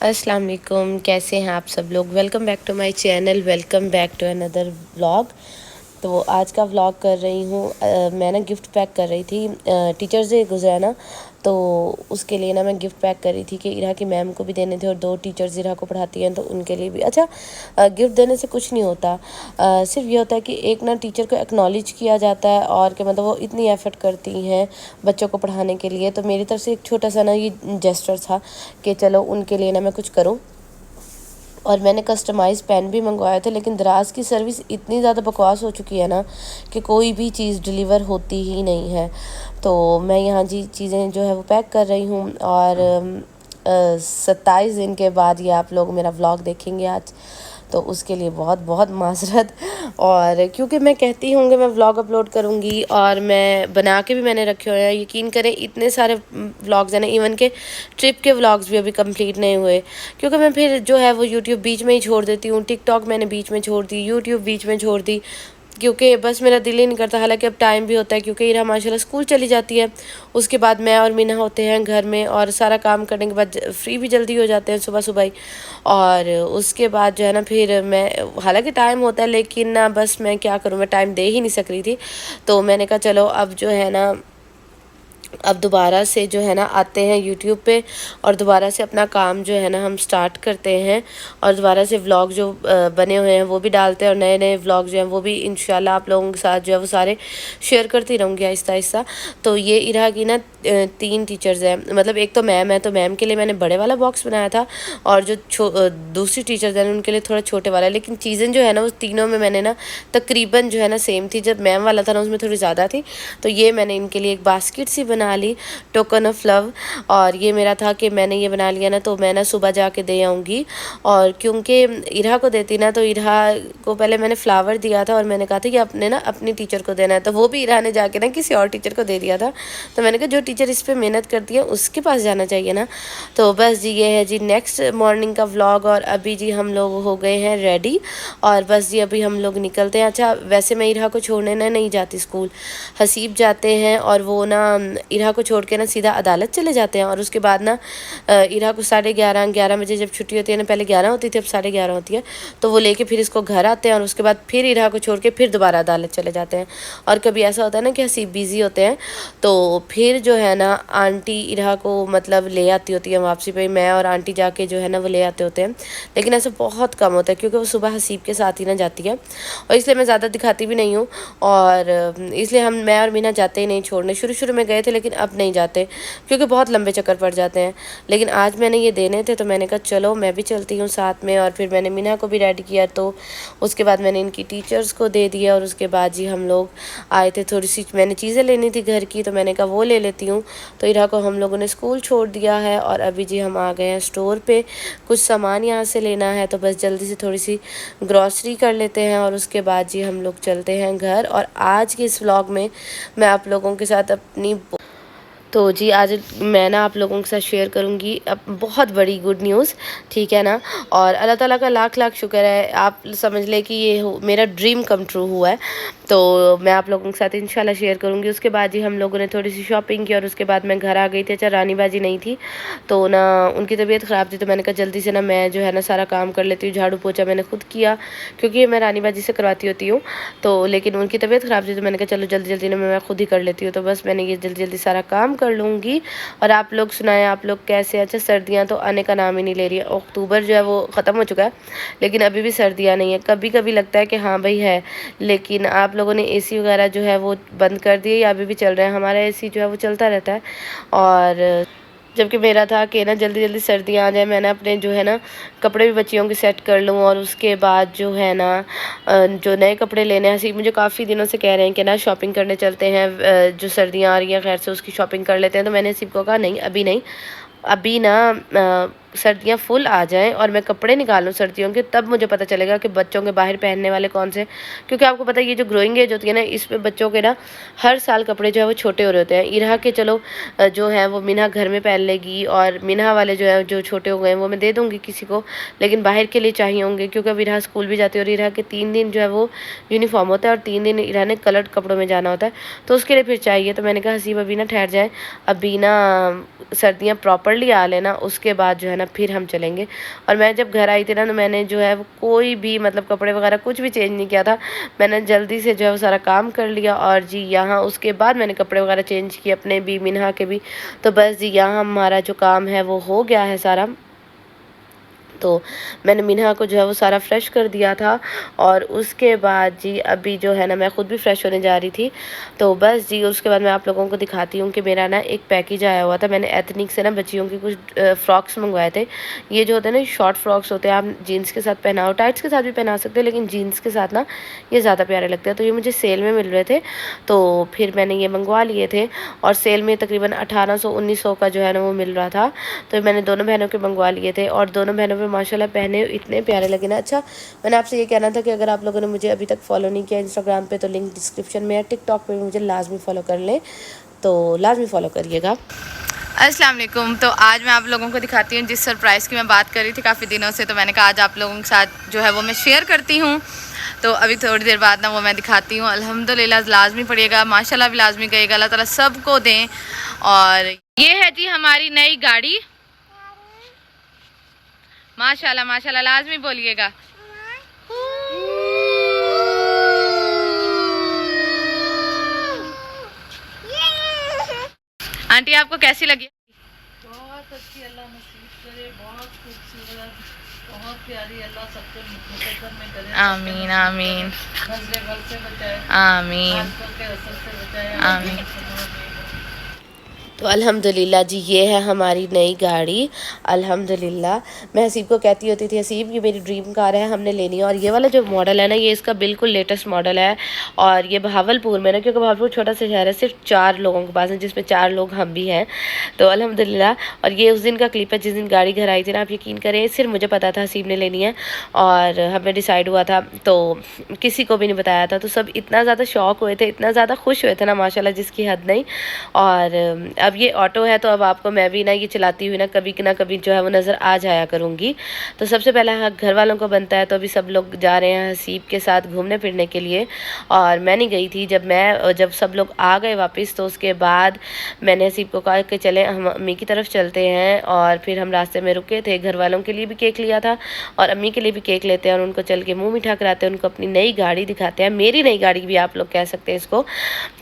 अस्सलाम वालेकुम, कैसे हैं आप सब लोग। Welcome back to my channel, welcome back to another vlog. तो आज का व्लॉग कर रही हूँ। मैं ना गिफ्ट पैक कर रही थी। टीचर्स डे गुजरा ना, तो उसके लिए ना मैं गिफ्ट पैक कर रही थी कि इरा की मैम को भी देने थे और 2 टीचर्स इरा को पढ़ाती हैं तो उनके लिए भी। अच्छा, गिफ्ट देने से कुछ नहीं होता, सिर्फ ये होता है कि एक ना टीचर को एक्नॉलेज किया जाता है और कि मतलब वो इतनी एफर्ट करती हैं बच्चों को पढ़ाने के लिए। तो मेरी तरफ से एक छोटा सा ना ये जेस्चर था कि चलो उनके लिए ना मैं कुछ करूँ। और मैंने कस्टमाइज़ पेन भी मंगवाए थे, लेकिन दराज की सर्विस इतनी ज़्यादा बकवास हो चुकी है ना कि कोई भी चीज़ डिलीवर होती ही नहीं है। तो मैं यहाँ जी चीज़ें जो है वो पैक कर रही हूँ और 27 दिन के बाद ये आप लोग मेरा व्लॉग देखेंगे आज। तो उसके लिए बहुत बहुत माजरत। और क्योंकि मैं कहती हूँ कि मैं व्लॉग अपलोड करूँगी और मैं बना के भी मैंने रखे हुए हैं, यकीन करें इतने सारे व्लॉग्स हैं ना, इवन के ट्रिप के व्लॉग्स भी अभी कंप्लीट नहीं हुए, क्योंकि मैं फिर जो है वो यूट्यूब बीच में ही छोड़ देती हूँ। टिकटॉक मैंने बीच में छोड़ दी, यूट्यूब बीच में छोड़ दी, क्योंकि बस मेरा दिल ही नहीं करता। हालांकि अब टाइम भी होता है क्योंकि इरा माशाल्लाह स्कूल चली जाती है, उसके बाद मैं और मीना होते हैं घर में और सारा काम करने के बाद फ्री भी जल्दी हो जाते हैं सुबह सुबह ही। और उसके बाद जो है ना फिर मैं, हालांकि टाइम होता है लेकिन ना बस मैं क्या करूँ, मैं टाइम दे ही नहीं सक रही थी। तो मैंने कहा चलो अब जो है ना, अब दोबारा से जो है ना आते हैं यूट्यूब पे और दोबारा से अपना काम जो है ना हम स्टार्ट करते हैं और दोबारा से व्लॉग जो बने हुए हैं वो भी डालते हैं और नए नए व्लॉग जो हैं वो भी इंशाल्लाह आप लोगों के साथ जो है वो सारे शेयर करती रहूँगी आहिस्ता आहिस्ता। तो ये इरा की ना 3 टीचर्स हैं, मतलब एक तो मैम है, तो मैम के लिए मैंने बड़े वाला बॉक्स बनाया था और जो दूसरी टीचर्स हैं उनके लिए थोड़ा छोटे वाला। लेकिन चीज़ें जो है ना वो तीनों में मैंने ना तकरीबन जो है ना सेम थी। जब मैम वाला था ना उसमें थोड़ी ज़्यादा थी, तो ये मैंने इनके लिए एक बास्केट सी बना ली, टोकन ऑफ लव। और ये मेरा था कि मैंने ये बना लिया ना तो मैं ना सुबह जाके दे आऊँगी। और क्योंकि इरा को देती ना, तो इरा को पहले मैंने फ्लावर दिया था और मैंने कहा था कि अपने ना अपनी टीचर को देना है, तो वो भी इरा ने जाके ना किसी और टीचर को दे दिया था। तो मैंने कहा जो टीचर इस पर मेहनत करती है उसके पास जाना चाहिए ना। तो बस जी ये है जी नेक्स्ट मॉर्निंग का व्लॉग। और अभी जी हम लोग हो गए हैं रेडी और बस जी अभी हम लोग निकलते हैं। अच्छा, वैसे मैं इरा को छोड़ने ना नहीं जाती स्कूल, हसीब जाते हैं और वो ना इरा को छोड़ के ना सीधा अदालत चले जाते हैं। और उसके बाद ना इरा को 11:30 बजे जब छुट्टी होती है ना, पहले 11 होती थी अब 11:30 होती है, तो वो लेके फिर इसको घर आते हैं और उसके बाद फिर इरा को छोड़ के फिर दोबारा अदालत चले जाते हैं। और कभी ऐसा होता है ना कि हसीब बिज़ी होते हैं तो फिर जो है ना आंटी इरा को मतलब ले आती होती है वापसी पे, मैं और आंटी जाके जो है ना वो ले आते होते हैं। लेकिन ऐसा बहुत कम होता है क्योंकि वो सुबह हसीब के साथ ही ना जाती है और इसलिए मैं ज़्यादा दिखाती भी नहीं हूँ। और इसलिए मैं और मीना जाते ही नहीं छोड़ने। शुरू शुरू में गए थे लेकिन अब नहीं जाते क्योंकि बहुत लंबे चक्कर पड़ जाते हैं। लेकिन आज मैंने ये देने थे तो मैंने कहा चलो मैं भी चलती हूँ साथ में। और फिर मैंने मीना को भी रेडी किया, तो उसके बाद मैंने इनकी टीचर्स को दे दिया और उसके बाद जी हम लोग आए थे। थोड़ी सी मैंने चीज़ें लेनी थी घर की, तो मैंने कहा वो ले लेती हूँ। तो इरा को हम लोगों ने स्कूल छोड़ दिया है और अभी जी हम आ गए हैं स्टोर पे, कुछ सामान यहाँ से लेना है, तो बस जल्दी से थोड़ी सी ग्रॉसरी कर लेते हैं और उसके बाद जी हम लोग चलते हैं घर। और आज के इस व्लॉग में मैं आप लोगों के साथ अपनी, तो जी आज मैं ना आप लोगों के साथ शेयर करूंगी अब बहुत बड़ी गुड न्यूज़, ठीक है ना। और अल्लाह ताला का लाख लाख शुक्र है, आप समझ ले कि ये मेरा ड्रीम कम ट्रू हुआ है। तो मैं आप लोगों के साथ इंशाल्लाह शेयर करूंगी। उसके बाद जी हम लोगों ने थोड़ी सी शॉपिंग की और उसके बाद मैं घर आ गई थी। अच्छा, रानी बाजी नहीं थी तो ना उनकी तबीयत ख़राब थी, तो मैंने कहा जल्दी से ना मैं जो है ना सारा काम कर लेती हूँ। झाड़ू पोछा मैंने खुद किया क्योंकि मैं रानी बाजी से करवाती होती हूँ, तो लेकिन उनकी तबीयत ख़राब थी तो मैंने कहा चलो जल्दी जल्दी ना मैं खुद ही कर लेती हूँ। तो बस मैंने ये जल्दी जल्दी सारा काम कर लूँगी। और आप लोग सुनाएं, आप लोग कैसे। अच्छा, सर्दियाँ तो आने का नाम ही नहीं ले रही है। अक्टूबर जो है वो ख़त्म हो चुका है लेकिन अभी भी सर्दियाँ नहीं है। कभी कभी लगता है कि हाँ भाई है, लेकिन आप लोगों ने एसी वगैरह जो है वो बंद कर दिए या अभी भी चल रहे हैं। हमारा एसी जो है वो चलता रहता है। और जबकि मेरा था कि ना जल्दी जल्दी सर्दियाँ आ जाए, मैंने अपने जो है ना कपड़े भी बच्चियों के सेट कर लूँ और उसके बाद जो है ना जो नए कपड़े लेने हैं। सी मुझे काफ़ी दिनों से कह रहे हैं कि ना शॉपिंग करने चलते हैं, जो सर्दियाँ आ रही हैं खैर से उसकी शॉपिंग कर लेते हैं। तो मैंने सिर्फ को कहा नहीं अभी नहीं, अभी ना सर्दियाँ फुल आ जाएं और मैं कपड़े निकालूँ सर्दियों के, तब मुझे पता चलेगा कि बच्चों के बाहर पहनने वाले कौन से। क्योंकि आपको पता है ये जो ग्रोइंग एज होती है ना, इसमें बच्चों के ना हर साल कपड़े जो है वो छोटे हो रहे होते हैं। इरा के चलो जो है वो मीना घर में पहन लेगी और मीना वाले जो है जो छोटे हो गए हैं वो मैं दे दूँगी किसी को, लेकिन बाहर के लिए चाहिए होंगे क्योंकि अब इरा स्कूल भी जाती है और इरा के 3 दिन जो है वो यूनिफॉर्म होता है और 3 दिन इरा ने कलर्ड कपड़ों में जाना होता है, तो उसके लिए फिर चाहिए। तो मैंने कहा हसीब अभी ना ठहर जाए, अभी ना सर्दियाँ प्रॉपरली आ लेना, उसके बाद जो है ना फिर हम चलेंगे। और मैं जब घर आई थी ना तो मैंने जो है वो कोई भी मतलब कपड़े वगैरह कुछ भी चेंज नहीं किया था। मैंने जल्दी से जो है वो सारा काम कर लिया और जी यहाँ उसके बाद मैंने कपड़े वगैरह चेंज किए अपने भी, मिन्हा के भी। तो बस जी यहाँ हमारा जो काम है वो हो गया है सारा। तो मैंने मिन्हा को जो है वो सारा फ्रेश कर दिया था और उसके बाद जी अभी जो है ना मैं ख़ुद भी फ्रेश होने जा रही थी। तो बस जी उसके बाद मैं आप लोगों को दिखाती हूँ कि मेरा ना एक पैकेज आया हुआ था। मैंने एथनिक से ना बच्चियों की कुछ फ़्रॉक्स मंगवाए थे। ये जो होते हैं ना शॉर्ट फ्रॉक्स होते हैं, आप जीन्स के साथ पहनाओ, टाइट्स के साथ भी पहना सकते हैं, लेकिन जीन्स के साथ ना ये ज़्यादा प्यारे लगते हैं। तो ये मुझे सेल में मिल रहे थे तो फिर मैंने ये मंगवा लिए थे और सेल में तकरीबन 1800-1900 का जो है ना वो मिल रहा था। तो मैंने दोनों बहनों के मंगवा लिए थे और दोनों बहनों पे माशाल्लाह पहने इतने प्यारे लगे ना। अच्छा मैंने आपसे ये कहना था कि अगर आप लोगों ने मुझे अभी तक फॉलो नहीं किया इंस्टाग्राम पे तो लिंक डिस्क्रिप्शन में है, टिकटॉक पे भी मुझे लाजमी फॉलो कर लें, तो लाजमी फॉलो करिएगा। अस्सलाम वालेकुम। तो आज मैं आप लोगों को दिखाती हूँ जिस सरप्राइज़ की मैं बात कर रही थी काफ़ी दिनों से, तो मैंने कहा आज आप लोगों के साथ जो है वो मैं शेयर करती हूँ। तो अभी थोड़ी देर बाद ना वो मैं दिखाती हूँ। अल्हम्दुलिल्लाह लाजमी पड़िएगा, माशाल्लाह भी लाजमी कहिएगा, अल्लाह ताला सबको दें। और ये है जी हमारी नई गाड़ी, माशाल्लाह माशाल्लाह लाजमी बोलिएगा। आंटी आपको कैसी लगी? बहुत अच्छी, अल्लाह नसीब करे, बहुत खूबसूरत, बहुत प्यारी, अल्लाह सबको मुकद्दर में करे। आमीन आमीन। नजरे बल से बचाए, आमीन आंखों के असर से बचाए, आमीन। तो अल्हम्दुलिल्लाह जी ये है हमारी नई गाड़ी। अल्हम्दुलिल्लाह मैं हसीब को कहती होती थी हसीब ये मेरी ड्रीम कार है, हमने लेनी है। और ये वाला जो मॉडल है ना ये इसका बिल्कुल लेटेस्ट मॉडल है और ये बहावलपुर में ना, क्योंकि बहावलपुर छोटा सा शहर है, सिर्फ 4 लोगों के पास है जिसमें 4 लोग हम भी हैं। तो अल्हम्दुलिल्लाह। और ये उस दिन का क्लिप है जिस दिन गाड़ी घर आई थी ना, आप यकीन करें सिर्फ मुझे पता था हसीब ने लेनी है और हमें डिसाइड हुआ था, तो किसी को भी नहीं बताया था। तो सब इतना ज़्यादा शौक हुए थे, इतना ज़्यादा खुश हुए थे ना माशाल्लाह जिसकी हद नहीं। और अब ये ऑटो है तो अब आपको मैं भी ना ये चलाती हुई ना कभी जो है वो नज़र आ जाया करूँगी। तो सबसे पहला घर वालों को बनता है, तो अभी सब लोग जा रहे हैं हसीब के साथ घूमने फिरने के लिए और मैं नहीं गई थी। जब सब लोग आ गए वापस तो उसके बाद मैंने हसीब को कहा कि चलें हम अम्मी की तरफ चलते हैं। और फिर हम रास्ते में रुके थे, घर वालों के लिए भी केक लिया था और अम्मी के लिए भी केक लेते हैं और उनको चल के मुँह मीठा कराते हैं, उनको अपनी नई गाड़ी दिखाते हैं, मेरी नई गाड़ी भी आप लोग कह सकते हैं इसको।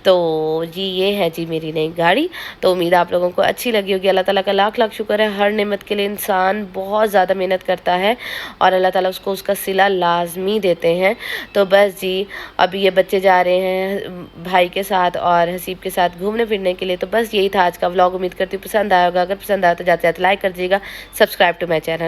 तो जी ये है जी मेरी नई गाड़ी। तो उम्मीद आप लोगों को अच्छी लगी होगी। अल्लाह ताला का लाख लाख शुक्र है, हर नेमत के लिए इंसान बहुत ज़्यादा मेहनत करता है और अल्लाह ताला उसको उसका सिला लाजमी देते हैं। तो बस जी अभी ये बच्चे जा रहे हैं भाई के साथ और हसीब के साथ घूमने फिरने के लिए। तो बस यही था आज का व्लॉग, उम्मीद करती हूँ पसंद आया होगा। अगर पसंद आया तो जाते जाते लाइक कर दीजिएगा, सब्सक्राइब टू माई चैनल।